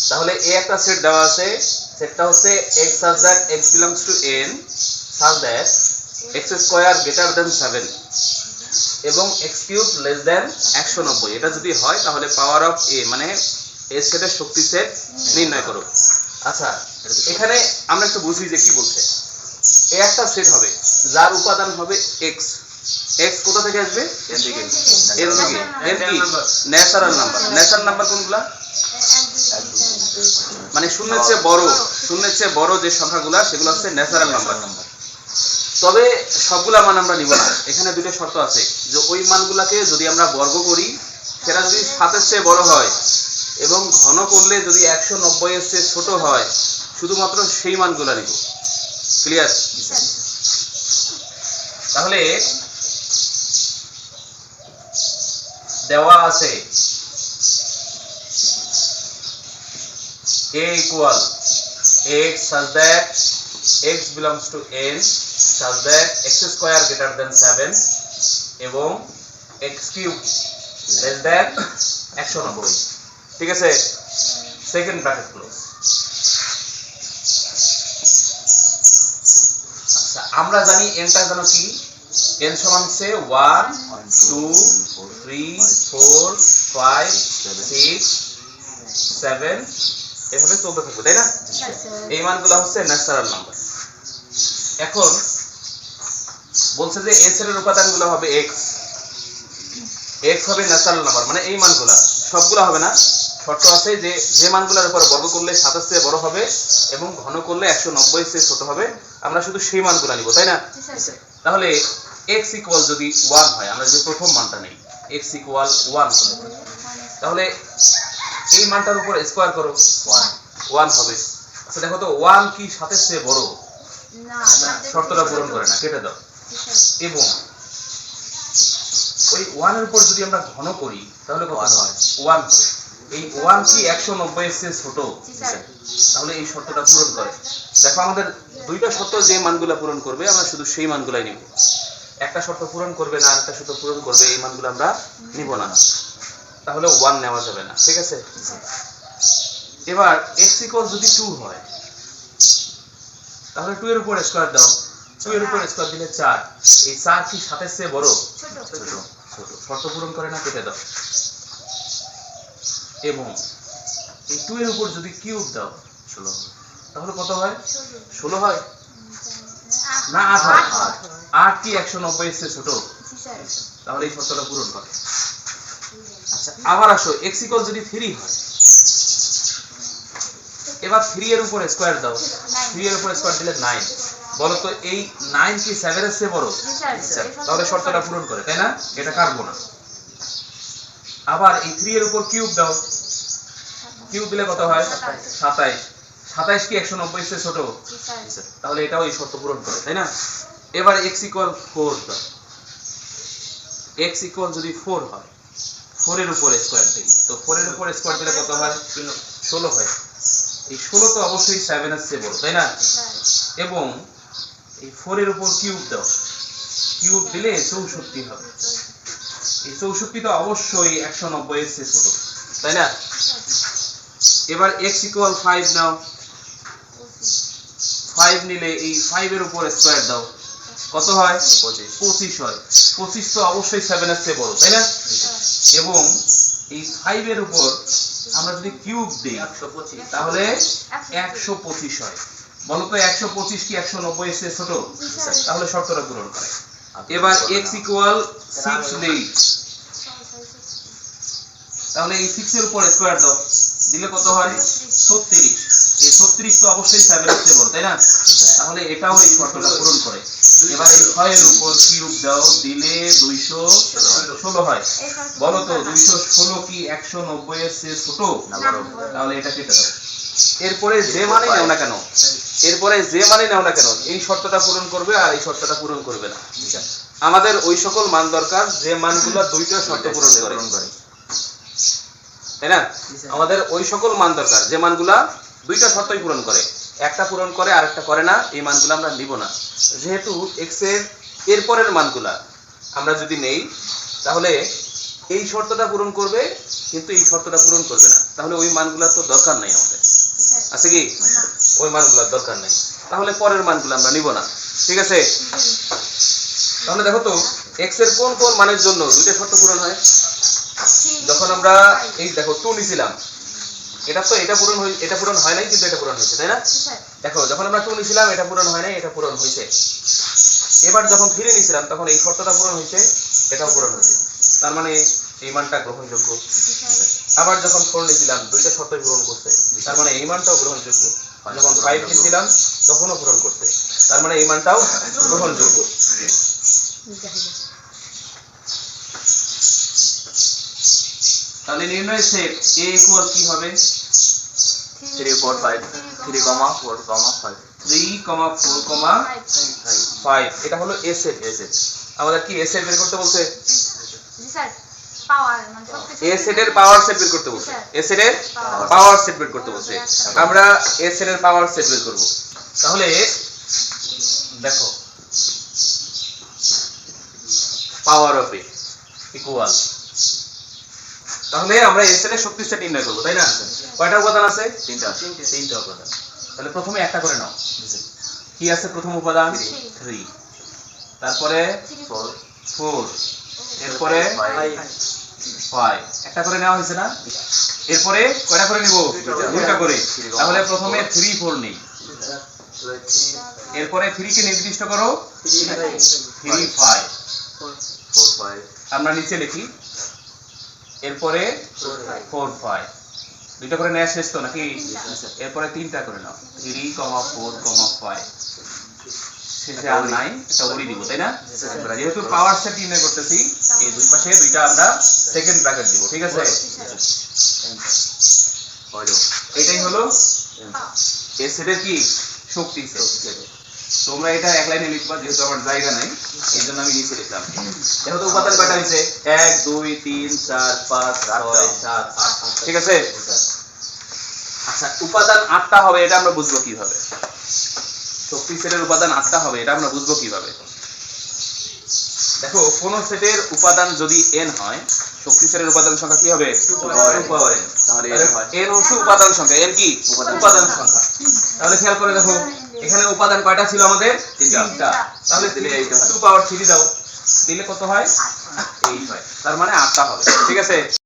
তাহলে এই একটা সেট দেওয়া আছে, সেটটা হচ্ছে x such that x belongs to n such that x square greater than 7 এবং x cube less than 190। এটা যদি হয় তাহলে পাওয়ার অফ a মানে এর সেটের শক্তি সেট নির্ণয় করো। আচ্ছা, এখানে আমরা একটু বুঝি যে কি বলছে। এই একটা সেট হবে যার উপাদান হবে x। x কোথা থেকে আসবে? n থেকে। n থেকে। n কি? Natural number. ন্যাচারাল নাম্বার কোনগুলা? মানে শূন্যের চেয়ে বড় যে সংখ্যাগুলা সেগুলো হচ্ছে ন্যাচারাল নাম্বার। তবে সবগুলা মান আমরা নিব না। এখানে দুটো শর্ত আছে যে ওই মানগুলাকে যদি আমরা বর্গ করি সেটা যদি 7 এর চেয়ে বড় হয় এবং ঘন করলে যদি 190 এর চেয়ে ছোট হয়, শুধুমাত্র সেই মানগুলা নিব। ক্লিয়ার? তাহলে দেওয়া আছে a equal x such that x belongs to n such that x square greater than 7 এবং x cube less than 190। ঠিক আছে, সেকেন্ড ব্র্যাকেট ক্লোজ। আচ্ছা, আমরা জানি nটা জানো কি? n সমান হচ্ছে 1 2 3 4 5 6 7 এভাবে চলতে থাকবে, তাই না? এই মানগুলো হচ্ছে ন্যাচারাল নাম্বার। এখন বলছে যে s এর উপাদানগুলো হবে x। x হবে ন্যাচারাল নাম্বার, মানে এই মানগুলো সবগুলো হবে না। শর্ত আছে যে যে মানগুলোর উপর বর্গ করলে 7 এর চেয়ে বড় হবে এবং ঘন করলে 190 এর চেয়ে ছোট হবে, আমরা শুধু সেই মানগুলো নিব, তাই না? তাহলে x ইকুয়াল যদি 1 হয়, আমরা যদি প্রথম মানটা নেই x ইকুয়াল 1 হলো, তাহলে এই মানটার উপর স্কয়ার করো, 1 হবে। আচ্ছা দেখো তো 1 কি 7 এর চেয়ে বড়? না, শর্তটা পূরণ করে না, কেটে দাও। এবং ওই 1 এর উপর যদি আমরা ঘন করি তাহলে কত হয়? 1 হবে। এই 1 কি 190 এর চেয়ে ছোট? তাহলে এই শর্তটা পূরণ করে। দেখো আমাদের দুইটা শর্ত যে মানগুলো পূরণ করবে আমরা শুধু সেই মানগুলাই নিব। একটা শর্ত পূরণ করবে না, আরেকটা শর্ত পূরণ করবে, এই মানগুলো আমরা নিব না। তাহলে 1 নেওয়া যাবে না, ঠিক আছে? এবার x ইকুয়াল যদি 2 হয় তাহলে 2 এর উপর স্কয়ার দাও। 2 এর উপর স্কয়ার দিলে 4। এই 4 কি 7 এর চেয়ে বড়? ছোট। শর্ত পূরণ করে না, কেটে দাও। এবং এই 2 এর উপর যদি কিউব দাও 16, তাহলে কত হয়? 16 হয় না 8 হয়? 8 কি 190 এর চেয়ে ছোট? তাহলে এই শর্তটা পূরণ করে। আচ্ছা, আবার আসো x ইকুয়াল যদি 3 হয়, এবার 3 এর উপর স্কয়ার দাও। 3 এর উপর স্কয়ার দিলে 9। বলো তো এই 9 কি 7 এর চেয়ে বড়? তাহলে শর্তটা পূরণ করে, তাই না? এটা কাটবো না। আবার এই 3 এর উপর কিউব দাও। কিউব দিলে কত হয়? 27। 27 কি 190 এর চেয়ে ছোট? তাহলে এটাও এই শর্ত পূরণ করে, তাই না? এবার x ইকুয়াল 4 দাও। x ইকুয়াল যদি 4 হয়, 4 এর উপর স্কয়ার দেই, তো 4 এর উপর স্কয়ার দিলে কত হয়? 16 হয়। এই 16 তো অবশ্যই 7 এর চেয়ে বড়, তাই না? এবং এই 4 এর উপর কিউব দাও। কিউব দিলে 64 হবে। এই 64 তো অবশ্যই 190 এর চেয়ে ছোট, তাই না? এবার x ইকুয়াল 5 নাও। 5 নিলে এই 5 এর উপর স্কয়ার দাও। কত হয়? 25 হয়। 25 তো অবশ্যই 7 এর চেয়ে বড়, তাই না? এবং এই 5 এর উপর আমরা যদি কিউব দেই তাহলে 125 হয়। বলো তো 125 কি 190 এর চেয়ে ছোট? তাহলে শর্তটা পূরণ করে। এবার x ইকুয়াল 6 দেই, তাহলে এই 6 এর উপর স্কয়ার দাও। দিলে কত হয়? 36। এই 36 তো অবশ্যই 7 এর চেয়ে বড়, তাই না? তাহলে এটাও এই শর্তটা পূরণ করে। এবার এই 6 এর উপর কিউব দাও, দিলে 216 হয়। বলো তো 216 কি 190 এর চেয়ে ছোট? তাহলে এটা কেটে দাও। এরপরে যে মানে নাও না কেন, এই শর্তটা পূরণ করবে আর এই শর্তটা পূরণ করবে না। আমাদের ওই সকল মান দরকার যে মানগুলো দুইটা শর্ত পূরণ করে, তাই না? আমাদের ওই সকল মান দরকার যে মানগুলা দুইটা শর্তই পূরণ করে, একটা পূরণ করে আর একটা করে না। এই মানগুলো আমরা নিব না। যেহেতু x এর এরপরের মানগুলা আমরা যদি নেই তাহলে এই শর্তটা পূরণ করবে কিন্তু এই শর্তটা পূরণ করবে না, তাহলে ওই মানগুলা তো দরকার নাই আমাদের। আছে কি? ওই মানগুলোর দরকার নেই, তাহলে পরের মানগুলো আমরা নিব না। ঠিক আছে, তাহলে দেখো তো x এর কোন কোন মানের জন্য দুইটা শর্ত পূরণ হয়? যখন আমরা এই দেখো 2 নিছিলাম, এটা তো এটা পূরণ হয় নাই, কিন্তু এটা পূরণ হয়েছে, তাই না? দেখো যখন আমরা 2 নিছিলাম এটা পূরণ হয় নাই, এটা পূরণ হয়েছে। এবার যখন 3 নিছিলাম তখন এই শর্তটা পূরণ হয়েছে, এটাও পূরণ হয়েছে, তার মানে এই মানটা গ্রহণযোগ্য। আবার যখন 4 নিছিলাম দুইটা শর্তই পূরণ করছে, তার মানে এই মানটাও গ্রহণযোগ্য। যখন 5 নিছিলাম তখনও পূরণ করছে, তার মানে এই মানটাও গ্রহণযোগ্য। তাহলে নির্ণয় সেট a ইকুয়াল কি হবে? 3, 4, 5, 3, 4, 5, 3, 4, 5 এটা হলো a সেট। আমাদের কি a সেট বের করতে বলছে? a সেটের পাওয়ার সেট বের করতে বলছে। a সেটের পাওয়ার সেট বের করতে বলছে। আমরা a সেটের পাওয়ার সেট বের করব। তাহলে দেখো পাওয়ার অফ a ইকুয়াল, তাহলে আমরা a সেটের শক্তি সেট নির্ণয় করব, তাই না? কয়টা উপাদান আছে? তিনটা উপাদান। তাহলে প্রথমে একটা করে নাও। কি আছে প্রথম উপাদান? 3, তারপরে 4, এরপরে 5, একটা করে নেওয়া হয়েছে না? এরপরে কয়টা করে নিব? দুইটা করে। তাহলে প্রথমে 3, 4 নেই, এরপরে 3 কে নির্দিষ্ট করো, 3, 5 আমরা নিচে লিখি, এরপরে 4, 5 দুইটা করে নেওয়া শেষ তো নাকি? এরপরে তিনটা করে নাও, 3, 4, 5 শেষে আর নাই, এটা উড়ি দিব, তাই না? যেহেতু পাওয়ার সেট নির্ণয় করতেছি, এই দুই পাশে দুইটা আমরা সেকেন্ড ব্র্যাকেট দিব। ঠিক আছে, এটাই হলো এ সেটের কি শক্তি সেট। তোমরা এটা এক লাইনে লিখবা, যেহেতু আমার জায়গা নাই এই জন্য আমি নিচে লিখলাম। যেহেতু উপাদান কয়টা হয়েছে? 1, 2, 3, 4, 5, 6, 7, 8। ঠিক আছে, আচ্ছা উপাদান 8টা হবে, এটা আমরা বুঝবো কিভাবে? শক্তি সেটের উপাদান 8টা হবে, এটা আমরা বুঝবো কিভাবে? দেখো কোন সেটের উপাদান যদি n হয়, শক্তি সেটের উপাদান সংখ্যা কি হবে? 2 পাওয়ার n। তাহলে n হচ্ছে উপাদান সংখ্যা, n কি উপাদান সংখ্যা। তাহলে খেয়াল করে দেখো এখানে উপাদান কয়টা ছিল আমাদের? 3টা। তাহলে 2 পাওয়ার 3 দাও, দিলে কত হয়? 8 হয়, তার মানে 8টা হবে। ঠিক আছে।